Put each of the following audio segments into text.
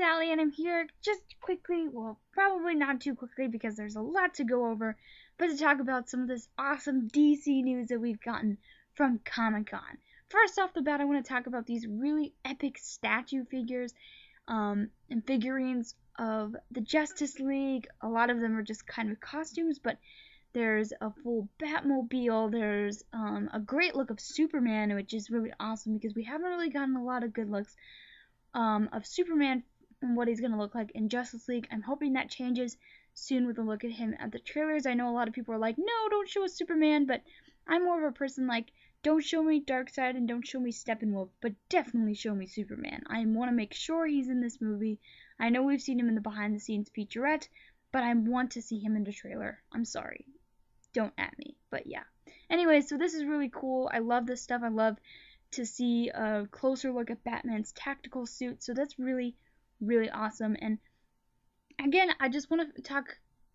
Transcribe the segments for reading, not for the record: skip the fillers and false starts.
Allie, and I'm here just quickly, well, probably not too quickly because there's a lot to go over, but to talk about some of this awesome DC news that we've gotten from Comic-Con. First off the bat, I want to talk about these really epic statue figures and figurines of the Justice League. A lot of them are just kind of costumes, but there's a full Batmobile. There's a great look of Superman, which is really awesome because we haven't really gotten a lot of good looks of Superman and what he's going to look like in Justice League. I'm hoping that changes soon with a look at him at the trailers. I know a lot of people are like, no, don't show us Superman, but I'm more of a person like, don't show me Darkseid and don't show me Steppenwolf, but definitely show me Superman. I want to make sure he's in this movie. I know we've seen him in the behind-the-scenes featurette, but I want to see him in the trailer. I'm sorry. Don't at me, but yeah. Anyway, so this is really cool. I love this stuff. I love to see a closer look at Batman's tactical suit, so that's really, really awesome. And again, I just want to talk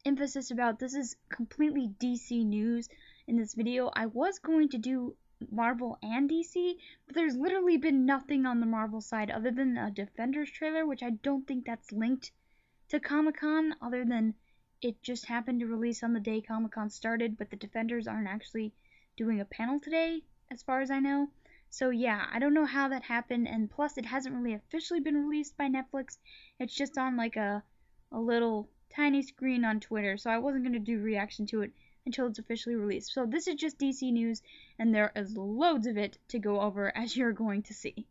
emphasis about this is completely DC news in this video. I was going to do Marvel and DC, but there's literally been nothing on the Marvel side other than a Defenders trailer, which I don't think that's linked to Comic-Con, other than it just happened to release on the day Comic-Con started, but the Defenders aren't actually doing a panel today, as far as I know. So yeah, I don't know how that happened, and plus it hasn't really officially been released by Netflix. It's just on like a little tiny screen on Twitter, so I wasn't going to do reaction to it until it's officially released. So this is just DC news, and there is loads of it to go over, as you're going to see.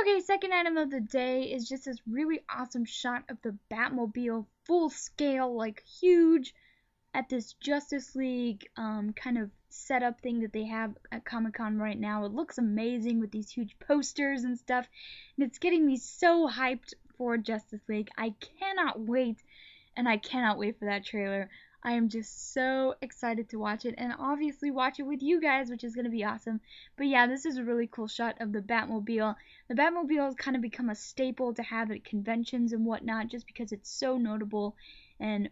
Okay, second item of the day is just this really awesome shot of the Batmobile, full scale, like huge, at this Justice League kind of setup thing that they have at Comic-Con right now. It looks amazing with these huge posters and stuff, and it's getting me so hyped for Justice League. I cannot wait, and I cannot wait for that trailer. I am just so excited to watch it, and obviously watch it with you guys, which is going to be awesome. But yeah, this is a really cool shot of the Batmobile. The Batmobile has kind of become a staple to have at conventions and whatnot, just because it's so notable and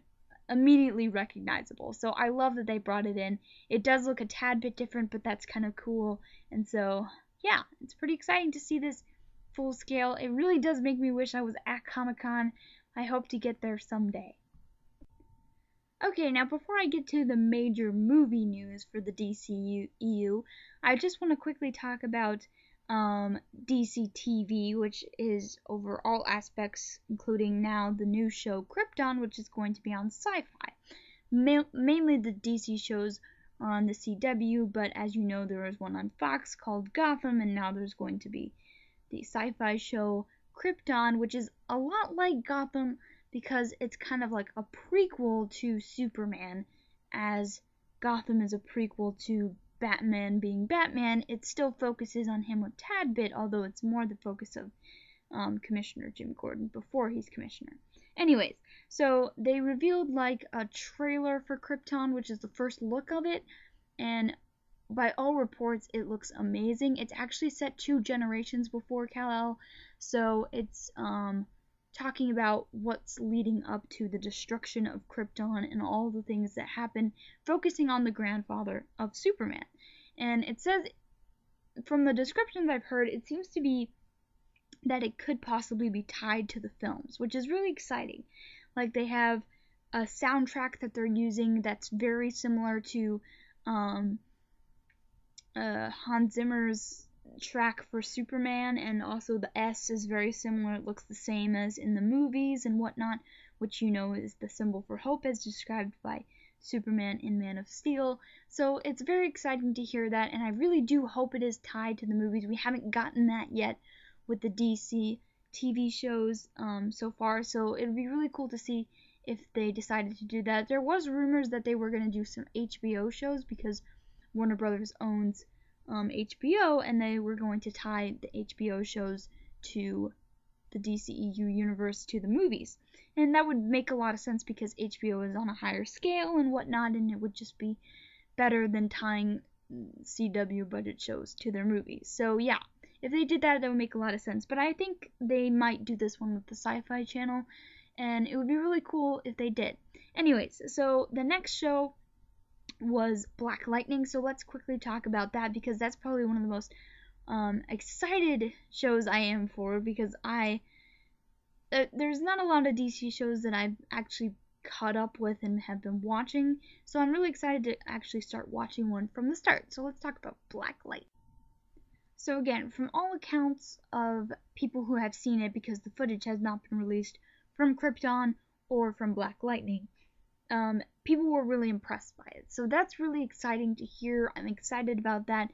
immediately recognizable. So I love that they brought it in. It does look a tad bit different, but that's kind of cool. And so, yeah, it's pretty exciting to see this full scale. It really does make me wish I was at Comic-Con. I hope to get there someday. Okay, now before I get to the major movie news for the DCEU, I just want to quickly talk about DC TV, which is over all aspects, including now the new show Krypton, which is going to be on Sci-Fi. Mainly the DC shows are on the CW, but as you know, there is one on Fox called Gotham, and now there's going to be the Sci-Fi show Krypton, which is a lot like Gotham because it's kind of like a prequel to Superman, as Gotham is a prequel to Batman being Batman. It still focuses on him a tad bit, although it's more the focus of Commissioner Jim Gordon before he's commissioner. Anyways, so they revealed like a trailer for Krypton, which is the first look of it, and by all reports it looks amazing. It's actually set 2 generations before Kal-El, so it's talking about what's leading up to the destruction of Krypton and all the things that happen, focusing on the grandfather of Superman. And it says, from the descriptions I've heard, it seems to be that it could possibly be tied to the films, which is really exciting. Like, they have a soundtrack that they're using that's very similar to Hans Zimmer's track for Superman, and also the S is very similar. It looks the same as in the movies and whatnot, which you know is the symbol for hope as described by Superman in Man of Steel. So it's very exciting to hear that, and I really do hope it is tied to the movies. We haven't gotten that yet with the DC TV shows so far, so it'd be really cool to see if they decided to do that. There was rumors that they were going to do some HBO shows because Warner Brothers owns HBO, and they were going to tie the HBO shows to the DCEU universe to the movies. And that would make a lot of sense because HBO is on a higher scale and whatnot, and it would just be better than tying CW budget shows to their movies. So yeah, if they did that, that would make a lot of sense. But I think they might do this one with the Sci-Fi Channel, and it would be really cool if they did. Anyways, so the next show was Black Lightning, so let's quickly talk about that because that's probably one of the most excited shows I am for, because I there's not a lot of DC shows that I've actually caught up with and have been watching, so I'm really excited to actually start watching one from the start. So let's talk about Black Light. So again, from all accounts of people who have seen it, because the footage has not been released from Krypton or from Black Lightning, people were really impressed by it. So that's really exciting to hear. I'm excited about that.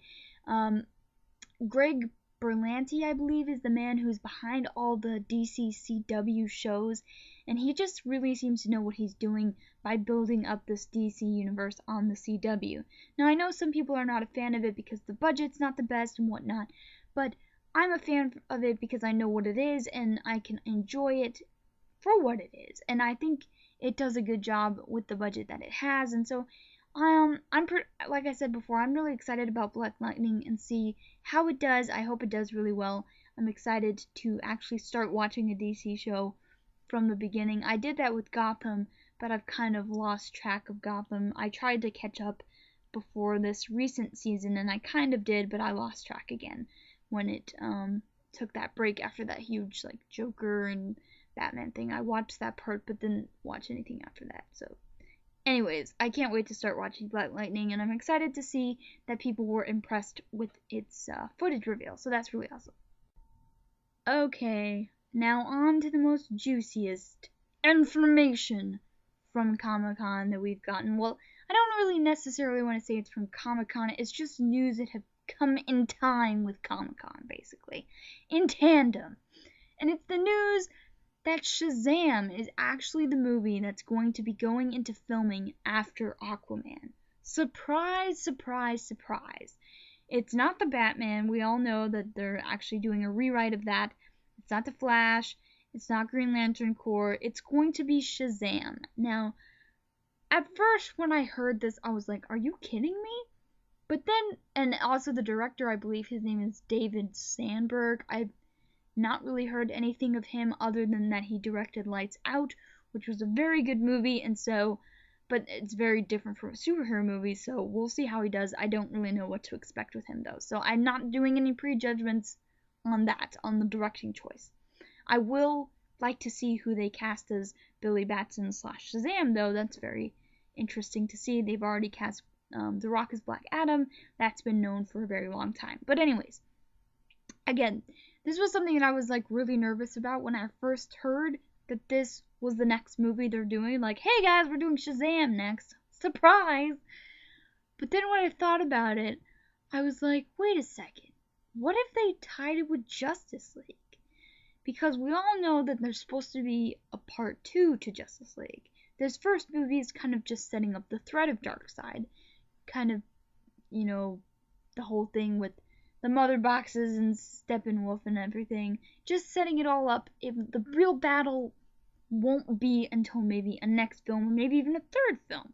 Greg Berlanti, I believe, is the man who's behind all the DC CW shows, and he just really seems to know what he's doing by building up this DC universe on the CW. Now, I know some people are not a fan of it because the budget's not the best and whatnot, but I'm a fan of it because I know what it is and I can enjoy it for what it is, and I think it does a good job with the budget that it has. And so like I said before, I'm really excited about Black Lightning and see how it does. I hope it does really well. I'm excited to actually start watching a DC show from the beginning. I did that with Gotham, but I've kind of lost track of Gotham. I tried to catch up before this recent season, and I kind of did, but I lost track again when it took that break after that huge like Joker and Batman thing. I watched that part, but didn't watch anything after that. So anyways, I can't wait to start watching Black Lightning, and I'm excited to see that people were impressed with its footage reveal, so that's really awesome. Okay, now on to the most juiciest information from Comic-Con that we've gotten. Well, I don't really necessarily want to say it's from Comic-Con, it's just news that have come in time with Comic-Con, basically, in tandem. And it's the news that Shazam is actually the movie that's going to be going into filming after Aquaman. Surprise, surprise, surprise. It's not the Batman. We all know that they're actually doing a rewrite of that. It's not the Flash. It's not Green Lantern Corps. It's going to be Shazam. Now, at first when I heard this, I was like, are you kidding me? But then, and also the director, I believe his name is David Sandberg. I've not really heard anything of him other than that he directed Lights Out, which was a very good movie, and so, but it's very different from a superhero movie, so we'll see how he does. I don't really know what to expect with him, though, so I'm not doing any prejudgments on that, on the directing choice. I will like to see who they cast as Billy Batson / Shazam, though. That's very interesting to see. They've already cast The Rock as Black Adam. That's been known for a very long time. But anyways, again, this was something that I was like really nervous about when I first heard that this was the next movie they're doing. Like, hey guys, we're doing Shazam next. Surprise! But then when I thought about it, I was like, wait a second. What if they tied it with Justice League? Because we all know that there's supposed to be a part 2 to Justice League. This first movie is kind of just setting up the threat of Darkseid. Kind of, you know, the whole thing with the mother boxes and Steppenwolf and everything, just setting it all up. If the real battle won't be until maybe a next film, or maybe even a third film.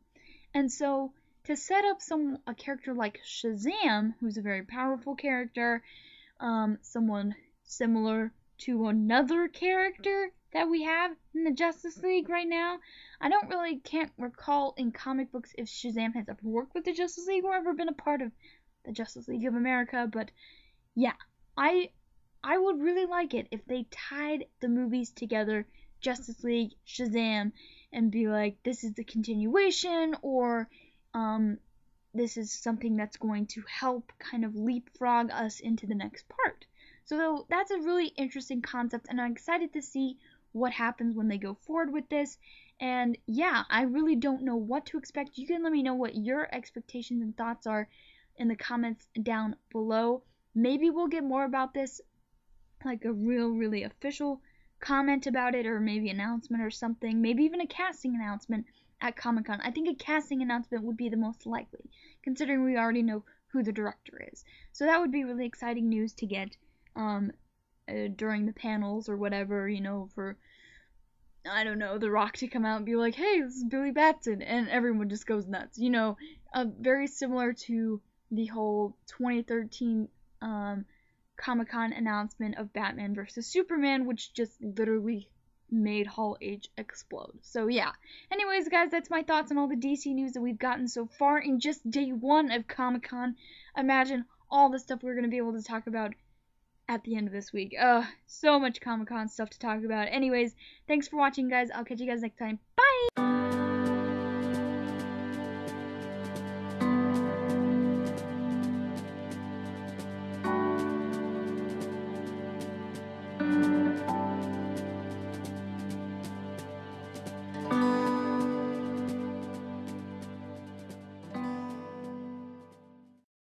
And so to set up a character like Shazam, who's a very powerful character, someone similar to another character that we have in the Justice League right now. I can't recall in comic books if Shazam has ever worked with the Justice League or ever been a part of the Justice League of America, but yeah, I would really like it if they tied the movies together, Justice League, Shazam, and be like, this is the continuation, or this is something that's going to help kind of leapfrog us into the next part. So that's a really interesting concept, and I'm excited to see what happens when they go forward with this. And yeah, I really don't know what to expect. You can let me know what your expectations and thoughts are in the comments down below. Maybe we'll get more about this, like a really official comment about it, or maybe announcement or something, maybe even a casting announcement at Comic-Con. I think a casting announcement would be the most likely, considering we already know who the director is. So that would be really exciting news to get during the panels or whatever, you know, for, I don't know, The Rock to come out and be like, hey, this is Billy Batson, and everyone just goes nuts, you know, very similar to the whole 2013 Comic-Con announcement of Batman vs. Superman, which just literally made Hall H explode. So yeah, anyways guys, that's my thoughts on all the DC news that we've gotten so far in just day 1 of Comic-Con. Imagine all the stuff we're going to be able to talk about at the end of this week. So much Comic-Con stuff to talk about. Anyways, thanks for watching, guys. I'll catch you guys next time.